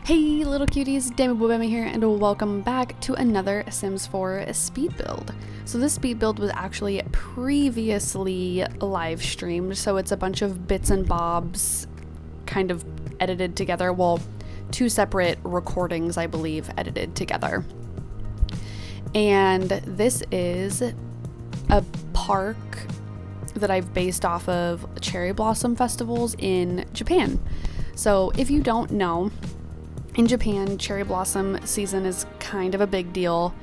Hey little cuties, Demi here, and welcome back to another Sims 4 speed build. So this speed build was actually previously live streamed, so it's a bunch of bits and bobs kind of edited together. Well, two separate recordings, I believe, edited together. And this is a park that I've based off of cherry blossom festivals in Japan. So if you don't know, in Japan, cherry blossom season is kind of a big deal.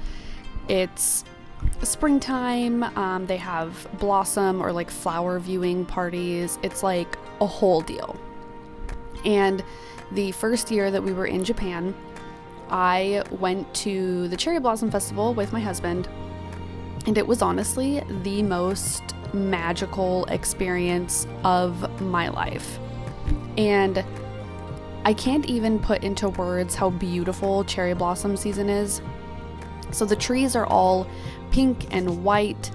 It's springtime, they have blossom or like flower viewing parties. It's like a whole deal. And the first year that we were in Japan, I went to the cherry blossom festival with my husband, and it was honestly the most magical experience of my life. And I can't even put into words how beautiful cherry blossom season is. So the trees are all pink and white,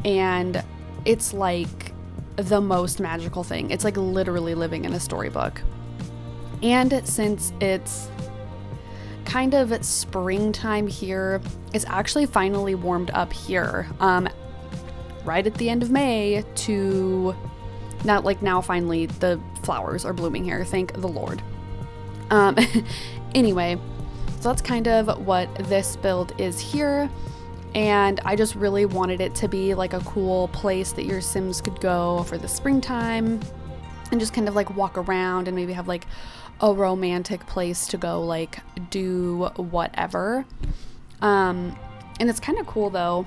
and it's like the most magical thing. It's like literally living in a storybook. And since it's kind of springtime here, it's actually finally warmed up here, right at the end of May to now finally the flowers are blooming here, thank the Lord. Anyway, so that's kind of what this build is here, and I just really wanted it to be like a cool place that your Sims could go for the springtime and just kind of like walk around and maybe have like a romantic place to go like do whatever. And it's kind of cool though.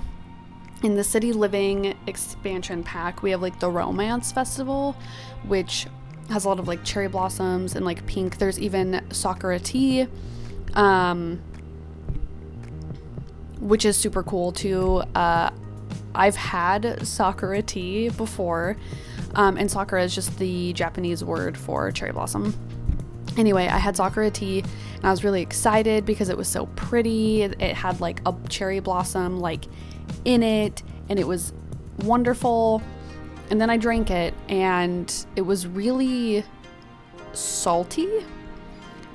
In the City Living expansion pack, we have like the Romance Festival, which has a lot of like cherry blossoms and like pink. There's even Sakura tea, which is super cool too. I've had Sakura tea before, and Sakura is just the Japanese word for cherry blossom. Anyway, I had Sakura tea and I was really excited because it was so pretty. It had like a cherry blossom like in it, and it was wonderful. And then I drank it, and it was really salty,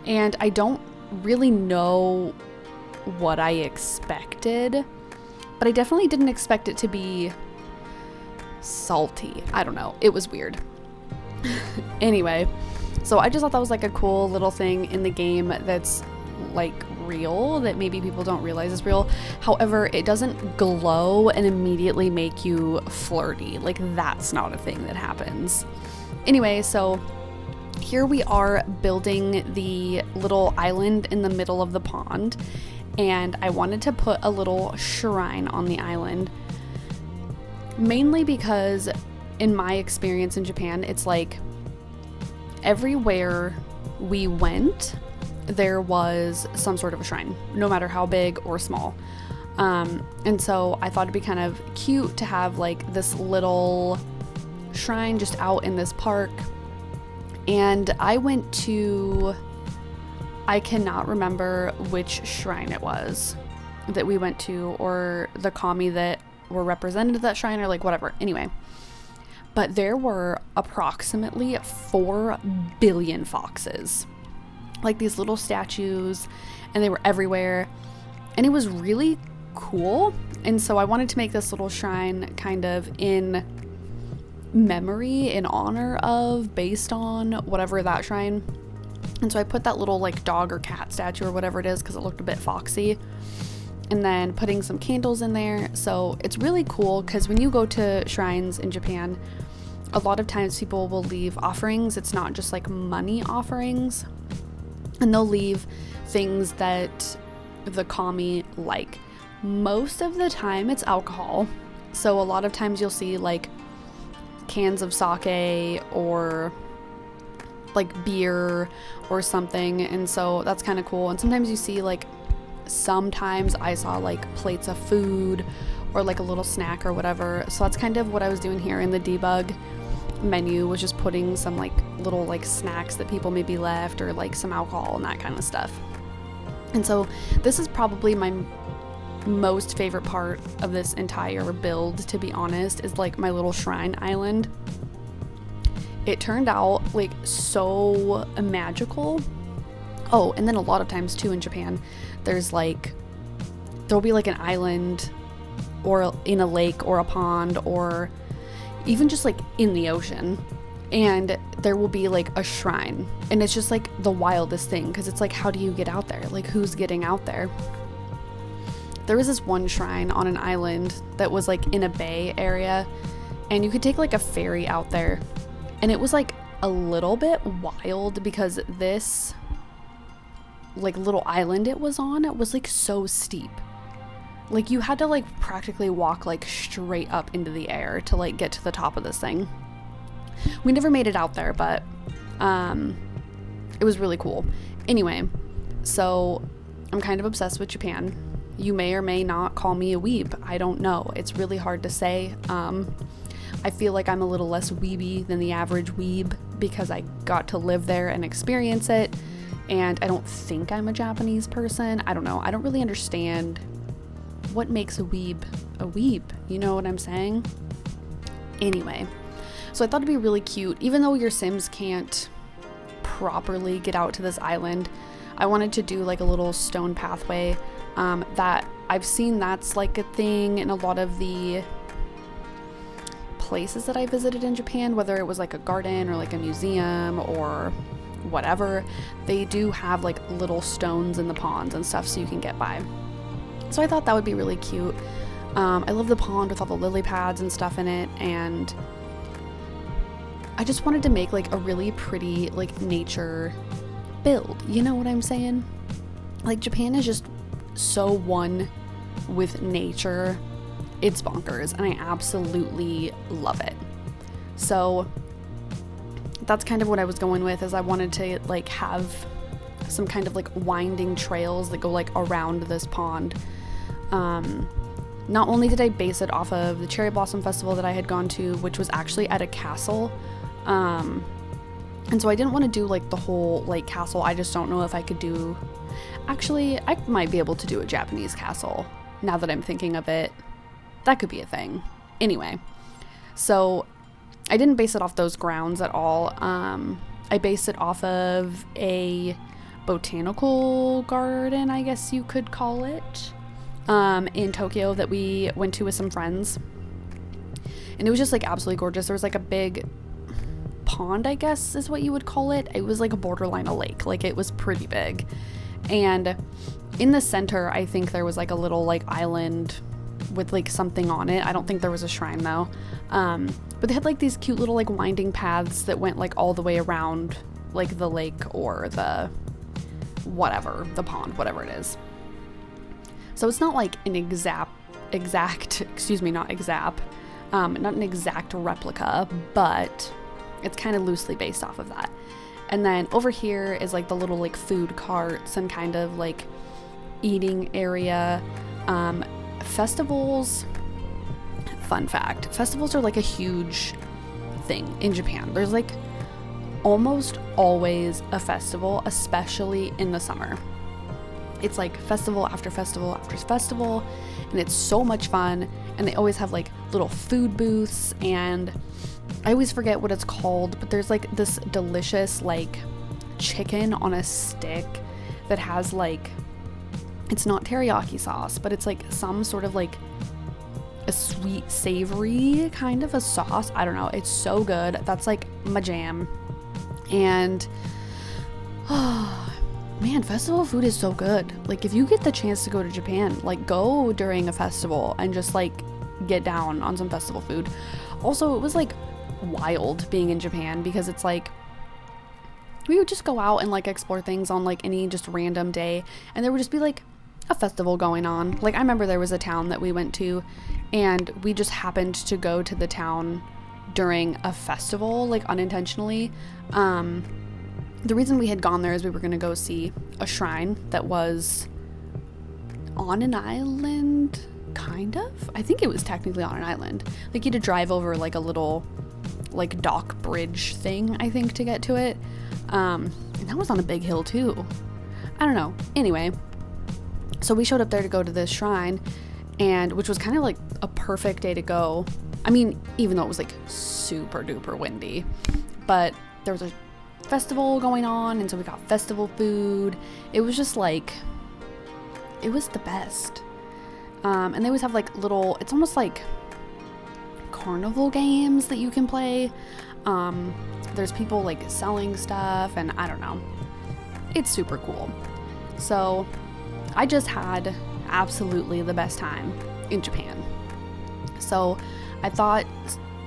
and I don't really know what I expected, but I definitely didn't expect it to be salty. I don't know. It was weird. Anyway, so I just thought that was like a cool little thing in the game that's like real, that maybe people don't realize is real. However, it doesn't glow and immediately make you flirty. Like, that's not a thing that happens. Anyway, so here we are building the little island in the middle of the pond, and I wanted to put a little shrine on the island, mainly because in my experience in Japan, it's like everywhere we went there was some sort of a shrine, no matter how big or small. And so I thought it'd be kind of cute to have like this little shrine just out in this park. And I went to, I cannot remember which shrine it was that we went to, or the kami that were represented at that shrine, or like whatever. Anyway, but there were approximately 4 billion foxes. Like these little statues, and they were everywhere, and it was really cool. And so I wanted to make this little shrine kind of in memory, in honor of, based on whatever that shrine. And so I put that little like dog or cat statue or whatever it is because it looked a bit foxy, and then putting some candles in there. So it's really cool because when you go to shrines in Japan, a lot of times people will leave offerings. It's not just like money offerings. And they'll leave things that the kami like. Most of the time it's alcohol. So a lot of times you'll see like cans of sake or like beer or something. And so that's kind of cool. And sometimes you see like, sometimes I saw like plates of food or like a little snack or whatever. So that's kind of what I was doing here in the debug menu, was just putting some like little like snacks that people maybe left, or like some alcohol and that kind of stuff. And so this is probably my most favorite part of this entire build, to be honest, is like my little shrine island. It turned out like so magical Oh, and then a lot of times too in Japan, there'll be like an island or in a lake or a pond or even just like in the ocean, and there will be like a shrine, and it's just like the wildest thing because it's like, how do you get out there? Like, who's getting out there? There was this one shrine on an island that was like in a bay area, and you could take like a ferry out there, and it was like a little bit wild because this like little island it was on, it was like so steep. Like you had to like practically walk like straight up into the air to like get to the top of this thing. We never made it out there, but it was really cool. Anyway, so I'm kind of obsessed with Japan. You may or may not call me a weeb. I don't know. It's really hard to say. I feel like I'm a little less weeby than the average weeb because I got to live there and experience it. And I don't think I'm a Japanese person. I don't know. I don't really understand what makes a weeb a weeb. You know what I'm saying? Anyway, so I thought it'd be really cute. Even though your Sims can't properly get out to this island, I wanted to do like a little stone pathway that I've seen that's like a thing in a lot of the places that I visited in Japan, whether it was like a garden or like a museum or whatever. They do have like little stones in the ponds and stuff so you can get by. So I thought that would be really cute. I love the pond with all the lily pads and stuff in it, and I just wanted to make like a really pretty like nature build. You know what I'm saying? Like Japan is just so one with nature. It's bonkers, and I absolutely love it. So that's kind of what I was going with, is I wanted to like have some kind of like winding trails that go like around this pond. Not only did I base it off of the Cherry Blossom Festival that I had gone to, which was actually at a castle, and so I didn't want to do like the whole like castle. I just don't know if I could do, actually I might be able to do a Japanese castle now that I'm thinking of it. That could be a thing. Anyway, so I didn't base it off those grounds at all. I based it off of a botanical garden, I guess you could call it, in Tokyo that we went to with some friends. And it was just like absolutely gorgeous. There was like a big pond, I guess is what you would call it. It was like a borderline a lake. Like it was pretty big. And in the center, I think there was like a little like island with like something on it. I don't think there was a shrine though. But they had like these cute little like winding paths that went like all the way around like the lake or the whatever, the pond, whatever it is. So it's not like an not an exact replica, but it's kind of loosely based off of that. And then over here is like the little like food carts and kind of like eating area. Festivals, fun fact, festivals are like a huge thing in Japan. There's like almost always a festival, especially in the summer. It's like festival after festival after festival, and it's so much fun. And they always have like little food booths, and I always forget what it's called, but there's like this delicious like chicken on a stick that has like, it's not teriyaki sauce, but it's like some sort of like a sweet savory kind of a sauce. I don't know. It's so good. That's like my jam. And man, festival food is so good. Like if you get the chance to go to Japan, like go during a festival and just like get down on some festival food. Also, it was like wild being in Japan because it's like we would just go out and like explore things on like any just random day, and there would just be like a festival going on. Like I remember there was a town that we went to, and we just happened to go to the town during a festival, like unintentionally. The reason we had gone there is we were going to go see a shrine that was on an island, kind of. I think it was technically on an island. Like you had to drive over like a little like dock bridge thing, I think, to get to it. And that was on a big hill too. I don't know. Anyway, so we showed up there to go to this shrine, and which was kind of like a perfect day to go. I mean, even though it was like super duper windy, but there was a festival going on, and so we got festival food. It was just like, it was the best. And they always have like little, it's almost like carnival games that you can play. There's people like selling stuff, and I don't know, it's super cool. So I just had absolutely the best time in Japan. So I thought,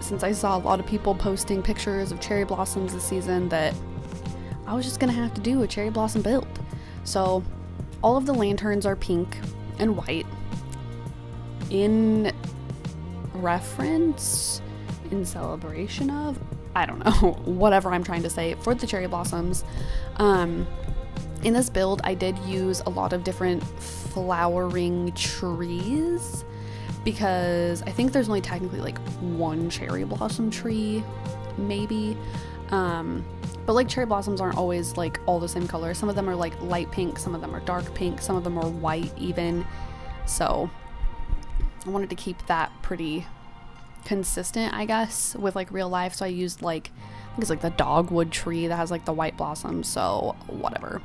since I saw a lot of people posting pictures of cherry blossoms this season, that I was just gonna have to do a cherry blossom build. So all of the lanterns are pink and white in reference, in celebration of, I don't know, whatever I'm trying to say, for the cherry blossoms. In this build, I did use a lot of different flowering trees, because I think there's only technically like one cherry blossom tree, maybe. But like cherry blossoms aren't always like all the same color. Some of them are like light pink, some of them are dark pink, some of them are white even. So I wanted to keep that pretty consistent, I guess, with like real life. So I used like, I think it's like the dogwood tree that has like the white blossoms, so whatever.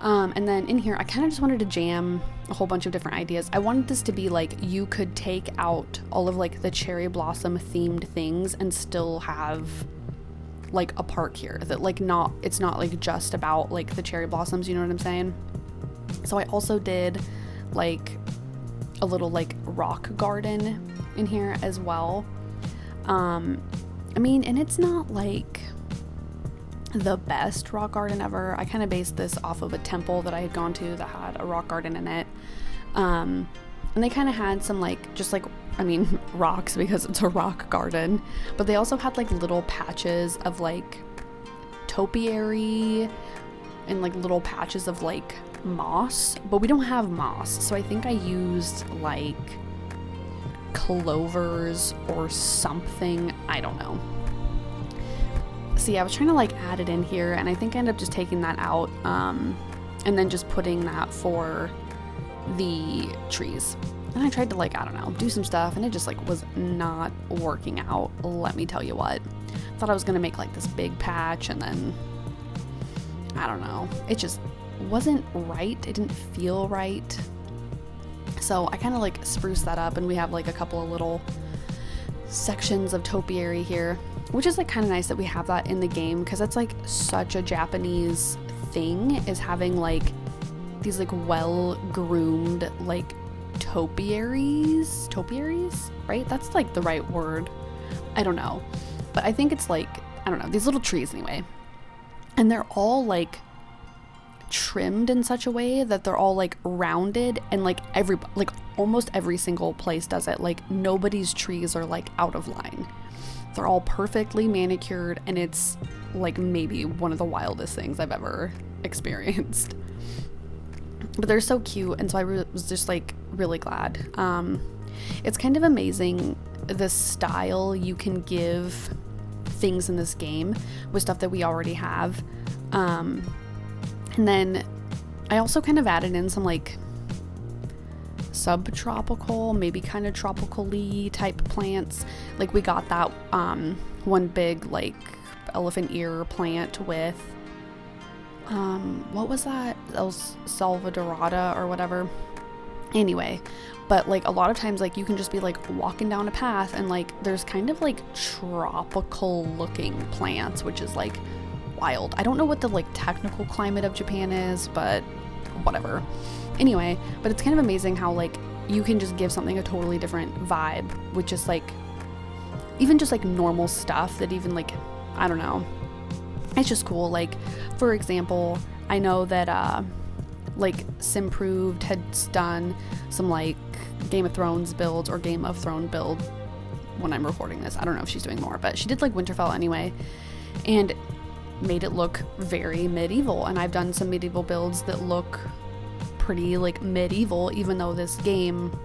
And then in here, I kind of just wanted to jam a whole bunch of different ideas. I wanted this to be like, you could take out all of like the cherry blossom themed things and still have like a park here that like it's not like just about like the cherry blossoms, you know what I'm saying? So I also did like a little like rock garden in here as well. I mean, and it's not like the best rock garden ever. I kind of based this off of a temple that I had gone to that had a rock garden in it. And they kind of had some like, just like, I mean, rocks, because it's a rock garden, but they also had like little patches of like topiary and like little patches of like moss, but we don't have moss. So I think I used like clovers or something. I don't know. See, I was trying to like add it in here, and I think I ended up just taking that out, and then just putting that for the trees. And I tried to like, I don't know, do some stuff, and it just like was not working out, let me tell you what. Thought I was gonna make like this big patch, and then I don't know, it just wasn't right. It didn't feel right. So I kind of like spruced that up, and we have like a couple of little sections of topiary here, which is like kind of nice that we have that in the game, because that's like such a Japanese thing, is having like these like well-groomed like topiaries, right? That's like the right word. I don't know, but I think it's like, I don't know, these little trees anyway, and they're all like trimmed in such a way that they're all like rounded, and like almost every single place does it. Like nobody's trees are like out of line. They're all perfectly manicured, and it's like maybe one of the wildest things I've ever experienced. But they're so cute, and so I was just like really glad. It's kind of amazing the style you can give things in this game with stuff that we already have. And then I also kind of added in some like subtropical, maybe kind of tropical-y type plants. Like we got that one big like elephant ear plant with what was that? El Salvadorada or whatever. Anyway, but like a lot of times like you can just be like walking down a path, and like there's kind of like tropical looking plants, which is like wild. I don't know what the like technical climate of Japan is, but whatever. Anyway, but it's kind of amazing how like you can just give something a totally different vibe, which is like even just like normal stuff that even like, I don't know, it's just cool. Like for example, I know that like Simproved had done some like Game of Thrones builds, or Game of Thrones build when I'm recording this. I don't know if she's doing more, but she did like Winterfell anyway, and made it look very medieval. And I've done some medieval builds that look pretty like medieval, even though this game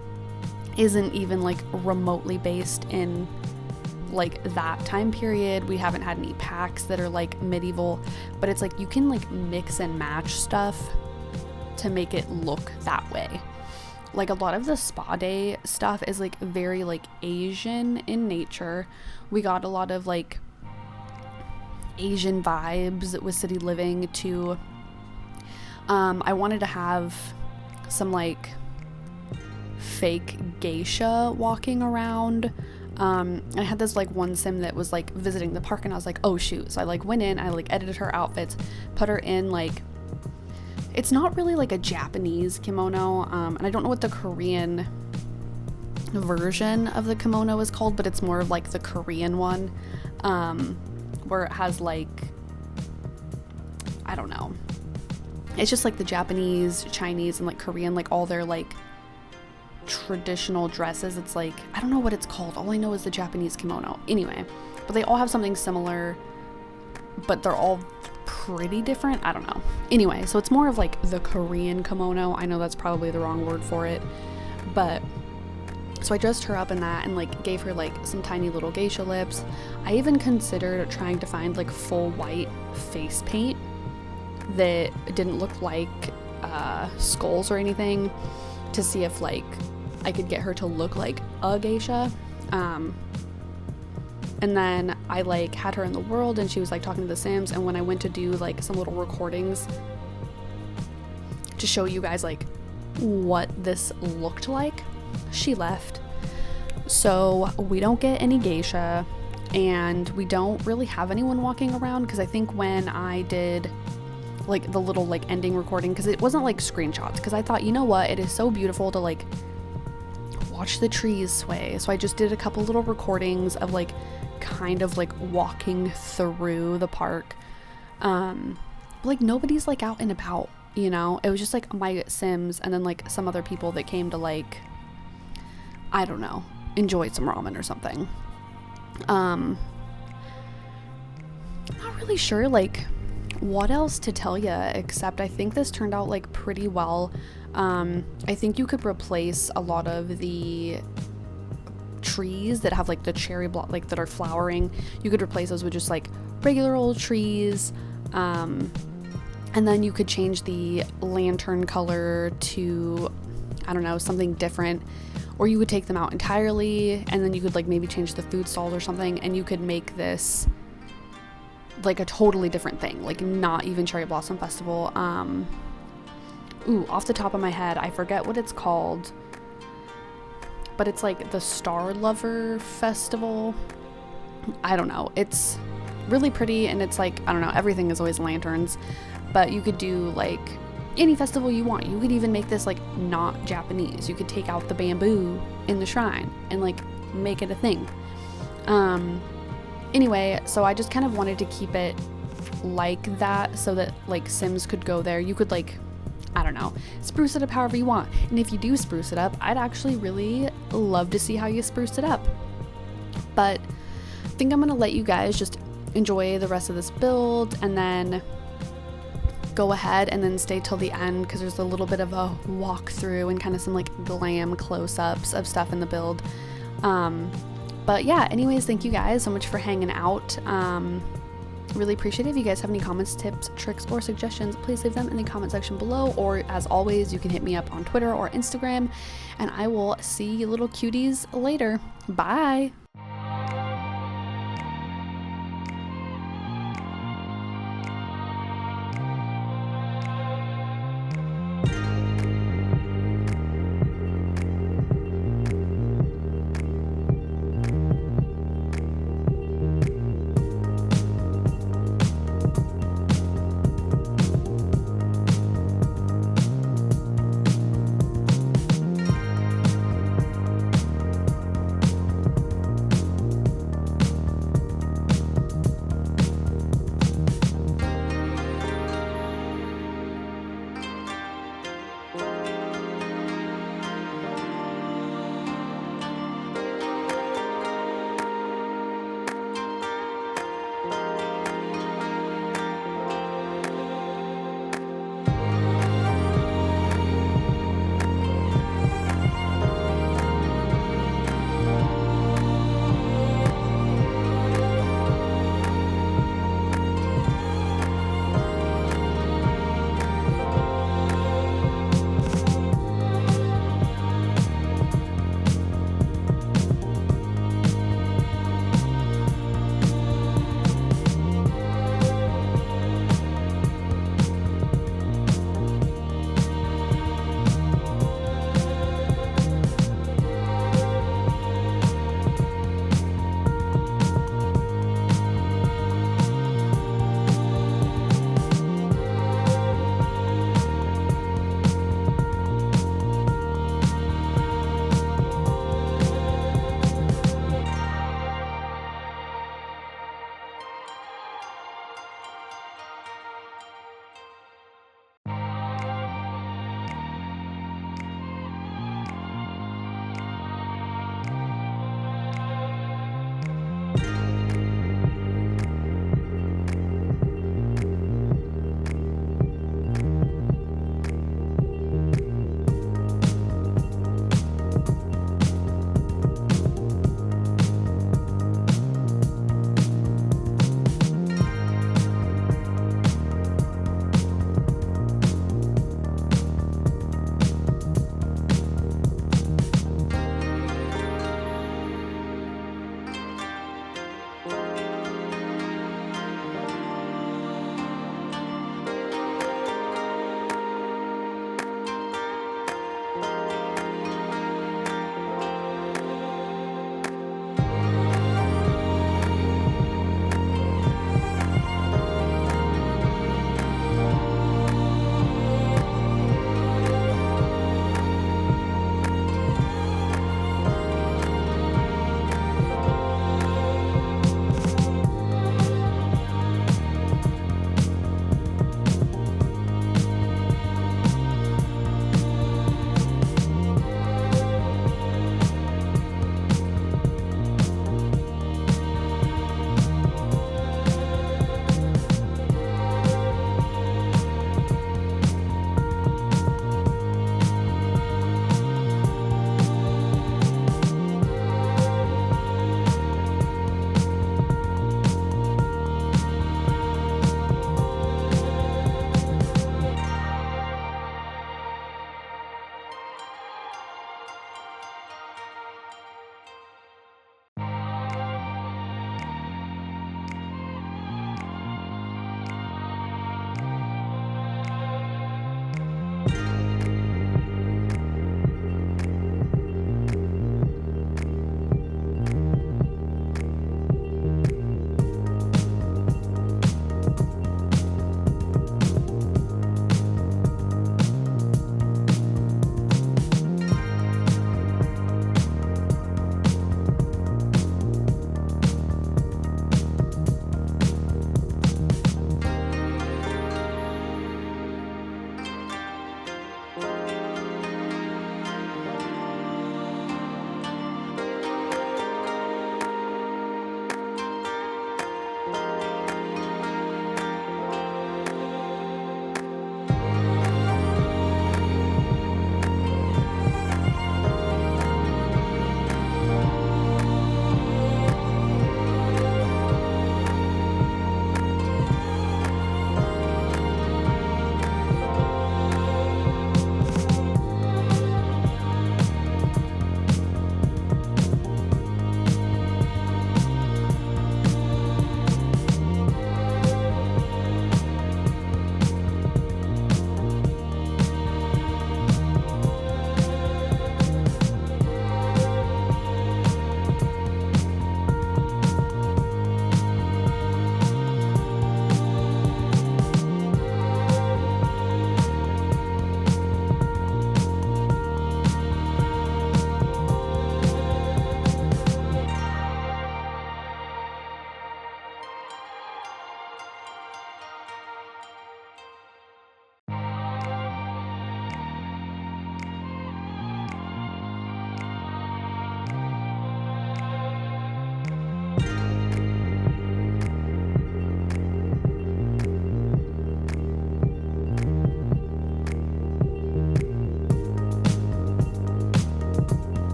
isn't even like remotely based in like that time period. We haven't had any packs that are like medieval, but it's like you can like mix and match stuff to make it look that way. Like a lot of the spa day stuff is like very like Asian in nature. We got a lot of like Asian vibes with city living to I wanted to have some like fake geisha walking around. I had this like one sim that was like visiting the park, and I was like, oh shoot. So I like went in, I like edited her outfits, put her in like, it's not really like a Japanese kimono, and I don't know what the Korean version of the kimono is called, but it's more of like the Korean one, where it has like, I don't know, it's just like the Japanese, Chinese, and like Korean, like all their like traditional dresses. It's like, I don't know what it's called, all I know is the Japanese kimono. Anyway, but they all have something similar, but they're all pretty different. I don't know. Anyway, so it's more of like the Korean kimono. I know that's probably the wrong word for it, but so I dressed her up in that and like gave her like some tiny little geisha lips. I even considered trying to find like full white face paint that didn't look like skulls or anything, to see if like I could get her to look like a geisha. And then I like had her in the world, and she was like talking to the Sims, and when I went to do like some little recordings to show you guys like what this looked like, she left. So we don't get any geisha, and we don't really have anyone walking around, because I think when I did like the little like ending recording, because it wasn't like screenshots, because I thought, you know what, it is so beautiful to like watch the trees sway. So I just did a couple little recordings of like kind of like walking through the park, like nobody's like out and about, you know. It was just like my Sims and then like some other people that came to like, I don't know, enjoy some ramen or something. Not really sure like what else to tell you, except I think this turned out like pretty well. I think you could replace a lot of the trees that have like the cherry block, like that are flowering. You could replace those with just like regular old trees, and then you could change the lantern color to, I don't know, something different, or you would take them out entirely, and then you could like maybe change the food stalls or something, and you could make this like a totally different thing, like not even Cherry Blossom Festival. Ooh, off the top of my head, I forget what it's called, but it's like the Star Lover Festival. I don't know. It's really pretty, and it's like, I don't know, everything is always lanterns, but you could do like any festival you want. You could even make this like not Japanese. You could take out the bamboo in the shrine and like make it a thing. Anyway, so I just kind of wanted to keep it like that so that like Sims could go there. You could like, I don't know, spruce it up however you want. And if you do spruce it up, I'd actually really love to see how you spruce it up. But I think I'm gonna let you guys just enjoy the rest of this build, and then go ahead and then stay till the end, because there's a little bit of a walkthrough and kind of some like glam close-ups of stuff in the build. But yeah, anyways, thank you guys so much for hanging out. Really appreciate it. If you guys have any comments, tips, tricks, or suggestions, please leave them in the comment section below, or as always, you can hit me up on Twitter or Instagram, and I will see you little cuties later. Bye.